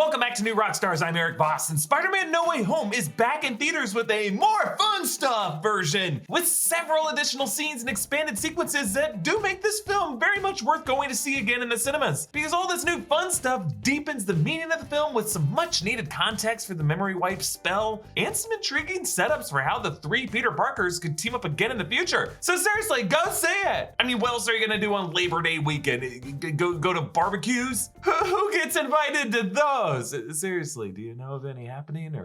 Welcome back to New Rockstars. I'm Erik Voss, and Spider-Man No Way Home is back in theaters with a more fun stuff version, with several additional scenes and expanded sequences that do make this film very much worth going to see again in the cinemas. Because all this new fun stuff deepens the meaning of the film with some much needed context for the memory wipe spell, and some intriguing setups for how the three Peter Parkers could team up again in the future. So seriously, go see it! I mean, what else are you gonna do on Labor Day weekend? Go to barbecues? Who gets invited to those? Seriously, do you know of any happening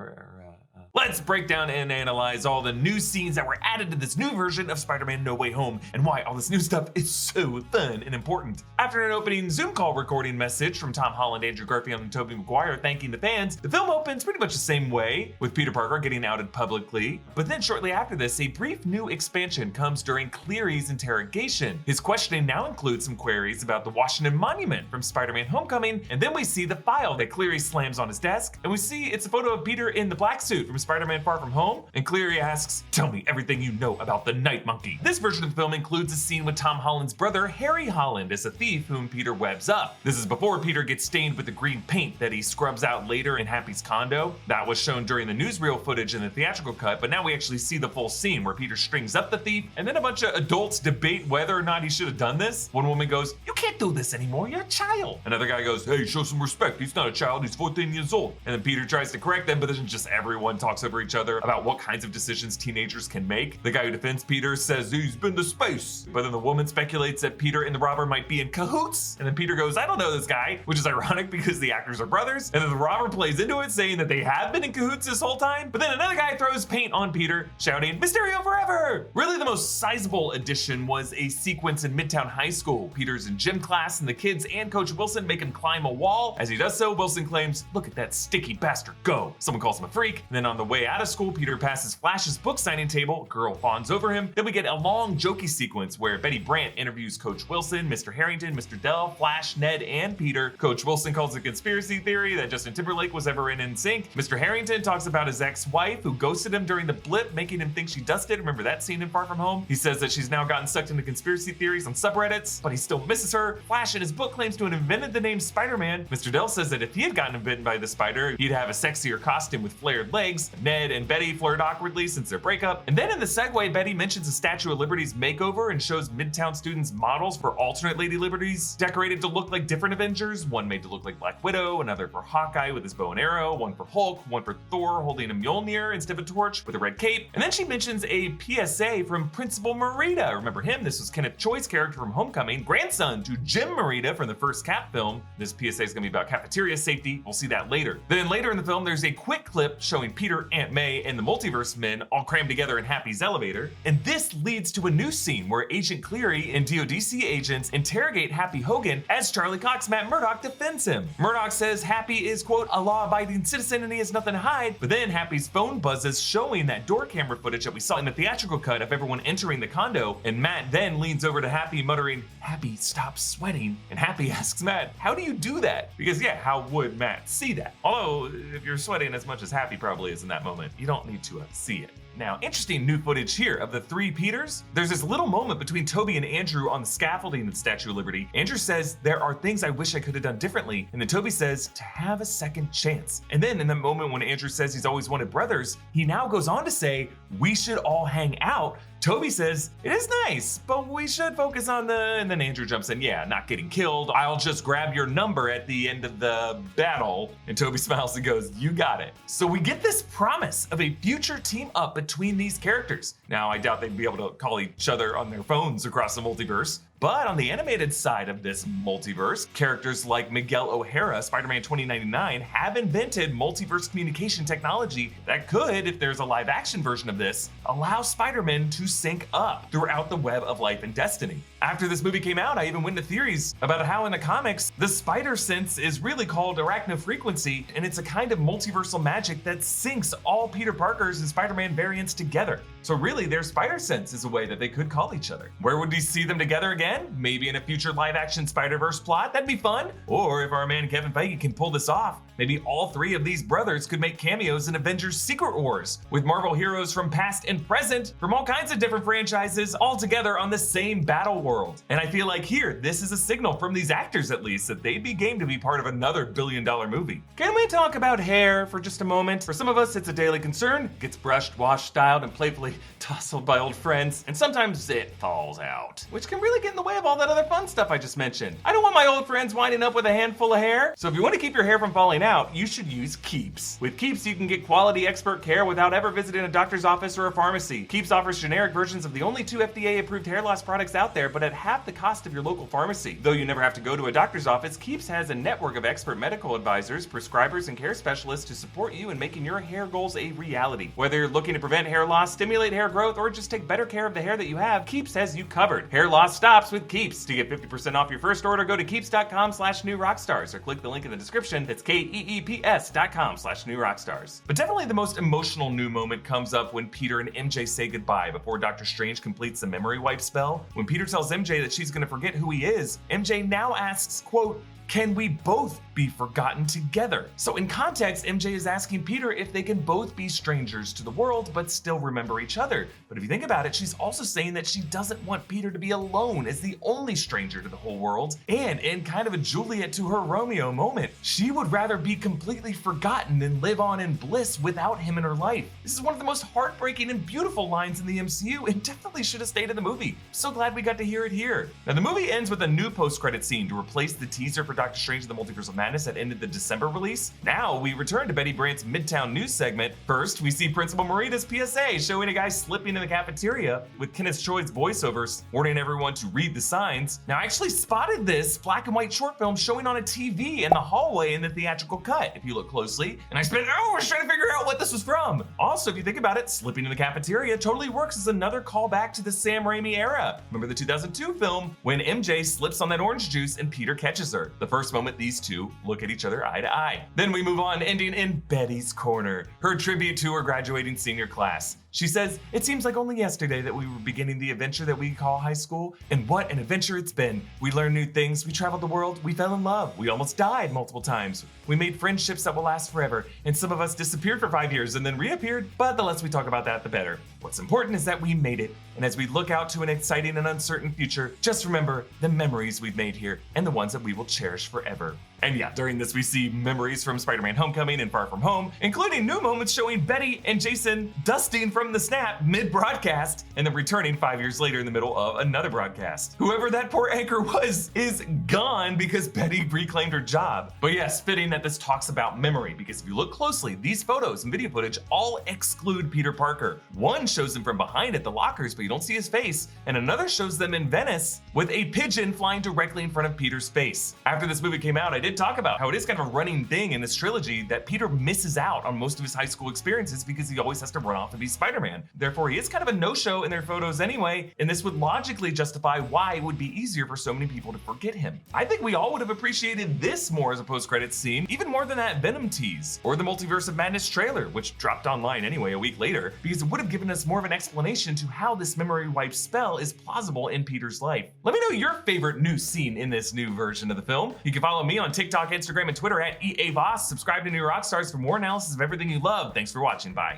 Let's break down and analyze all the new scenes that were added to this new version of Spider-Man No Way Home and why all this new stuff is so fun and important. After an opening Zoom call recording message from Tom Holland, Andrew Garfield, and Tobey Maguire thanking the fans, the film opens pretty much the same way, with Peter Parker getting outed publicly. But then shortly after this, a brief new expansion comes during Cleary's interrogation. His questioning now includes some queries about the Washington Monument from Spider-Man Homecoming, and then we see the file that Cleary slams on his desk, and we see it's a photo of Peter in the black suit from Spider-Man Far From Home, and Cleary asks, "Tell me everything you know about the Night Monkey." This version of the film includes a scene with Tom Holland's brother, Harry Holland, as a thief whom Peter webs up. This is before Peter gets stained with the green paint that he scrubs out later in Happy's condo. That was shown during the newsreel footage in the theatrical cut, but now we actually see the full scene where Peter strings up the thief, and then a bunch of adults debate whether or not he should have done this. One woman goes, "You can't do this anymore, you're a child." Another guy goes, "Hey, show some respect, he's not a child, he's 14 years old." And then Peter tries to correct them, but then just everyone talks over each other about what kinds of decisions teenagers can make. The guy who defends Peter says he's been to space, but then the woman speculates that Peter and the robber might be in cahoots, and then Peter goes, "I don't know this guy," which is ironic because the actors are brothers, and then the robber plays into it saying that they have been in cahoots this whole time, but then another guy throws paint on Peter, shouting, "Mysterio forever!" Really the most sizable addition was a sequence in Midtown High School. Peter's in gym class, and the kids and Coach Wilson make him climb a wall. As he does so, Wilson claims, "Look at that sticky bastard go." Someone calls him a freak, and then on the way out of school, Peter passes Flash's book signing table, a girl fawns over him. Then we get a long jokey sequence where Betty Brant interviews Coach Wilson, Mr. Harrington, Mr. Dell, Flash, Ned, and Peter. Coach Wilson calls it a conspiracy theory that Justin Timberlake was ever in NSYNC. Mr. Harrington talks about his ex-wife who ghosted him during the blip, making him think she dusted. Remember that scene in Far From Home? He says that she's now gotten sucked into conspiracy theories on subreddits, but he still misses her. Flash in his book claims to have invented the name Spider-Man. Mr. Dell says that if he had gotten bitten by the spider, he'd have a sexier costume with flared legs. Ned and Betty flirt awkwardly since their breakup. And then in the segue, Betty mentions the Statue of Liberty's makeover and shows Midtown students models for alternate Lady Liberties decorated to look like different Avengers. One made to look like Black Widow, another for Hawkeye with his bow and arrow, one for Hulk, one for Thor holding a Mjolnir instead of a torch with a red cape. And then she mentions a PSA from Principal Morita. Remember him? This was Kenneth Choi's character from Homecoming, grandson to Jim Morita from the first Cap film. This PSA is going to be about cafeteria safety. We'll see that later. Then later in the film, there's a quick clip showing Peter, Aunt May, and the Multiverse Men all crammed together in Happy's elevator. And this leads to a new scene where Agent Cleary and DODC agents interrogate Happy Hogan as Charlie Cox Matt Murdock defends him. Murdock says Happy is, quote, a law-abiding citizen and he has nothing to hide, but then Happy's phone buzzes showing that door camera footage that we saw in the theatrical cut of everyone entering the condo, and Matt then leans over to Happy muttering, "Happy, stop sweating." And Happy asks Matt, "How do you do that?" Because yeah, how would Matt see that? Although, if you're sweating as much as Happy probably is in that moment, you don't need to see it. Now, interesting new footage here of the three Peters. There's this little moment between Tobey and Andrew on the scaffolding at the Statue of Liberty. Andrew says, "There are things I wish I could have done differently." And then Tobey says, "To have a second chance." And then in the moment when Andrew says he's always wanted brothers, he now goes on to say, "We should all hang out." Tobey says, "It is nice, but we should focus on the..." And then Andrew jumps in, "Yeah, not getting killed. I'll just grab your number at the end of the battle." And Tobey smiles and goes, "You got it." So we get this promise of a future team up between these characters. Now, I doubt they'd be able to call each other on their phones across the multiverse. But on the animated side of this multiverse, characters like Miguel O'Hara, Spider-Man 2099, have invented multiverse communication technology that could, if there's a live action version of this, allow Spider-Man to sync up throughout the web of life and destiny. After this movie came out, I even went into theories about how in the comics, the spider sense is really called arachnofrequency, and it's a kind of multiversal magic that syncs all Peter Parkers and Spider-Man variants together. So really, their spider sense is a way that they could call each other. Where would we see them together again? Maybe in a future live-action Spider-Verse plot, that'd be fun. Or if our man Kevin Feige can pull this off, Maybe all three of these brothers could make cameos in Avengers Secret Wars, with Marvel heroes from past and present from all kinds of different franchises all together on the same battle world. And I feel like here, this is a signal from these actors at least that they'd be game to be part of another billion-dollar movie. Can we talk about hair for just a moment? For some of us, it's a daily concern. It gets brushed, washed, styled, and playfully tousled by old friends, and sometimes it falls out, which can really get in the way of all that other fun stuff I just mentioned. I don't want my old friends winding up with a handful of hair, so if you want to keep your hair from falling out, you should use Keeps. With Keeps, you can get quality expert care without ever visiting a doctor's office or a pharmacy. Keeps offers generic versions of the only 2 FDA-approved hair loss products out there, but at half the cost of your local pharmacy. Though you never have to go to a doctor's office, Keeps has a network of expert medical advisors, prescribers, and care specialists to support you in making your hair goals a reality. Whether you're looking to prevent hair loss, stimulate hair growth, or just take better care of the hair that you have, Keeps has you covered. Hair loss stops with Keeps. To get 50% off your first order, go to keeps.com/newrockstars or click the link in the description. That's KEEPS.com/newrockstars. But definitely the most emotional new moment comes up when Peter and MJ say goodbye before Doctor Strange completes the memory wipe spell. When Peter tells MJ that she's gonna forget who he is, MJ now asks, quote, "Can we both be forgotten together?" So in context, MJ is asking Peter if they can both be strangers to the world but still remember each other. But if you think about it, she's also saying that she doesn't want Peter to be alone as the only stranger to the whole world. And in kind of a Juliet to her Romeo moment, she would rather be completely forgotten than live on in bliss without him in her life. This is one of the most heartbreaking and beautiful lines in the MCU and definitely should have stayed in the movie. I'm so glad we got to hear it here. Now the movie ends with a new post-credit scene to replace the teaser for Doctor Strange and the Multiverse of Madness that ended the December release. Now we return to Betty Brant's Midtown News segment. First, we see Principal Marita's PSA showing a guy slipping in the cafeteria with Kenneth Choi's voiceovers warning everyone to read the signs. Now I actually spotted this black and white short film showing on a TV in the hallway in the theatrical cut, if you look closely, and I spent hours trying to figure out what this was from. Also, if you think about it, slipping in the cafeteria totally works as another callback to the Sam Raimi era. Remember the 2002 film when MJ slips on that orange juice and Peter catches her. The first moment these two look at each other eye to eye. Then we move on, ending in Betty's corner, her tribute to her graduating senior class. She says, "It seems like only yesterday that we were beginning the adventure that we call high school, and what an adventure it's been. We learned new things, we traveled the world, we fell in love, we almost died multiple times. We made friendships that will last forever, and some of us disappeared for 5 years and then reappeared, but the less we talk about that, the better. What's important is that we made it, and as we look out to an exciting and uncertain future, just remember the memories we've made here and the ones that we will cherish forever." And yeah, during this we see memories from Spider-Man Homecoming and Far From Home, including new moments showing Betty and Jason dusting from the snap mid-broadcast and then returning 5 years later in the middle of another broadcast. Whoever that poor anchor was is gone because Betty reclaimed her job. But yes, fitting that this talks about memory, because if you look closely, these photos and video footage all exclude Peter Parker. One shows him from behind at the lockers, but you don't see his face, and another shows them in Venice with a pigeon flying directly in front of Peter's face. After this movie came out, I did talk about how it is kind of a running thing in this trilogy that Peter misses out on most of his high school experiences because he always has to run off and be Spider-Man. Therefore, he is kind of a no-show in their photos anyway, and this would logically justify why it would be easier for so many people to forget him. I think we all would have appreciated this more as a post-credits scene, even more than that Venom tease, or the Multiverse of Madness trailer, which dropped online anyway a week later, because it would have given us more of an explanation to how this memory wipe spell is plausible in Peter's life. Let me know your favorite new scene in this new version of the film. You can follow me on TikTok, Instagram, and Twitter at EA Voss. Subscribe to New Rockstars for more analysis of everything you love. Thanks for watching. Bye.